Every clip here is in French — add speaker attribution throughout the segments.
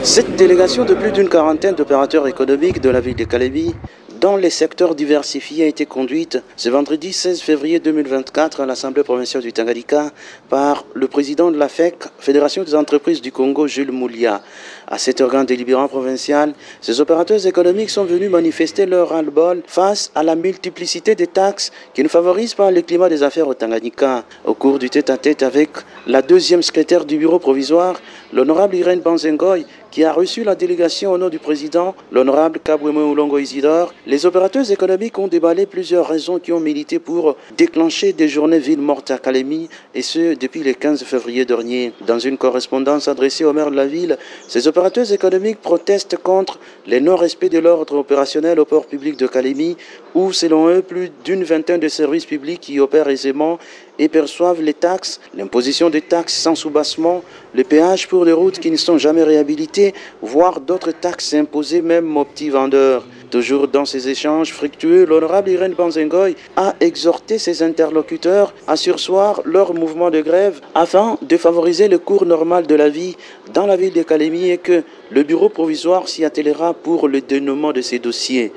Speaker 1: Cette délégation de plus d'une quarantaine d'opérateurs économiques de la ville de Calémie, dans les secteurs diversifiés, a été conduite ce vendredi 16 février 2024 à l'Assemblée provinciale du Tanganyika par le président de la FEC, Fédération des entreprises du Congo, Jules Moulia. À cet organe délibérant provincial, ces opérateurs économiques sont venus manifester leur ras-le-bol face à la multiplicité des taxes qui ne favorisent pas le climat des affaires au Tanganyika. Au cours du tête-à-tête avec la deuxième secrétaire du bureau provisoire, l'honorable Irène Banzengoy, qui a reçu la délégation au nom du président, l'honorable Kabweme Oulongo Isidore, les opérateurs économiques ont déballé plusieurs raisons qui ont milité pour déclencher des journées villes mortes à Calémie, et ce depuis le 15 février dernier. Dans une correspondance adressée au maire de la ville, ces opérateurs économiques protestent contre le non-respect de l'ordre opérationnel au port public de Calémie, où, selon eux, plus d'une vingtaine de services publics qui opèrent aisément et perçoivent les taxes, l'imposition des taxes sans soubassement, le péage pour les routes qui ne sont jamais réhabilitées, voire d'autres taxes imposées même aux petits vendeurs. Toujours dans ces échanges fructueux, l'honorable Irène Banzengoy a exhorté ses interlocuteurs à surseoir leur mouvement de grève afin de favoriser le cours normal de la vie dans la ville de Calémie et que le bureau provisoire s'y attellera pour le dénouement de ces dossiers.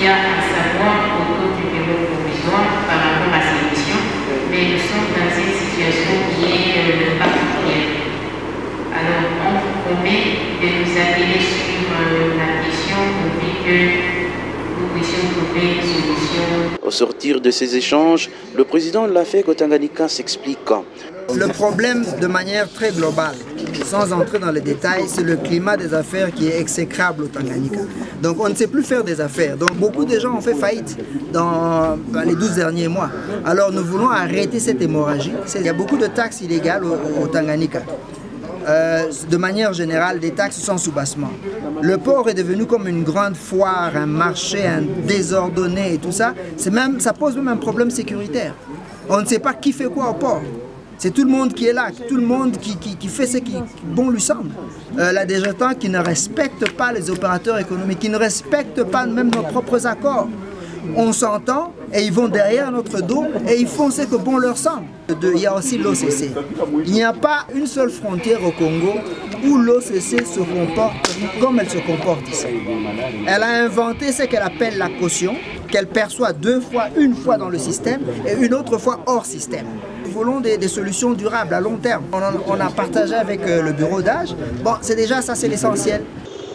Speaker 2: À savoir autour du bureau provisoire par rapport à ces missions, mais nous sommes dans une situation qui est particulière. Alors, on vous promet de nous appeler sur la question pourvu que nous puissions trouver une solution.
Speaker 1: Au sortir de ces échanges, le président de la FEC au Tanganyika s'explique.
Speaker 3: Le problème, de manière très globale, sans entrer dans les détails, c'est le climat des affaires qui est exécrable au Tanganyika. Donc on ne sait plus faire des affaires. Donc beaucoup de gens ont fait faillite dans les 12 derniers mois. Alors nous voulons arrêter cette hémorragie. Il y a beaucoup de taxes illégales au Tanganyika. De manière générale, des taxes sans soubassement. Le port est devenu comme une grande foire, un marché, un désordonné et tout ça. Ça pose même un problème sécuritaire. On ne sait pas qui fait quoi au port. C'est tout le monde qui est là, tout le monde qui fait ce qui bon lui semble. La DGTAN qui ne respecte pas les opérateurs économiques, qui ne respecte pas même nos propres accords. On s'entend et ils vont derrière notre dos et ils font ce que bon leur semble. Il y a aussi l'OCC. Il n'y a pas une seule frontière au Congo où l'OCC se comporte comme elle se comporte ici. Elle a inventé ce qu'elle appelle la caution, qu'elle perçoit deux fois, une fois dans le système et une autre fois hors système. Nous voulons des solutions durables à long terme. On a partagé avec le bureau d'âge. Bon, c'est déjà ça, c'est l'essentiel.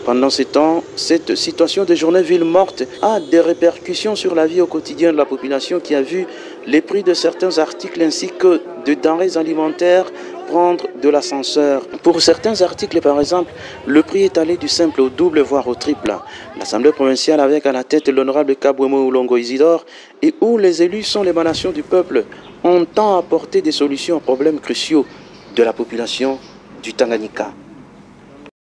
Speaker 1: Pendant ces temps, cette situation de journée ville morte a des répercussions sur la vie au quotidien de la population qui a vu les prix de certains articles ainsi que de denrées alimentaires prendre de l'ascenseur. Pour certains articles, par exemple, le prix est allé du simple au double, voire au triple. L'Assemblée provinciale, avec à la tête l'honorable Kabweme Oulongo Isidore, et où les élus sont l'émanation du peuple, entend apporter des solutions aux problèmes cruciaux de la population du Tanganyika.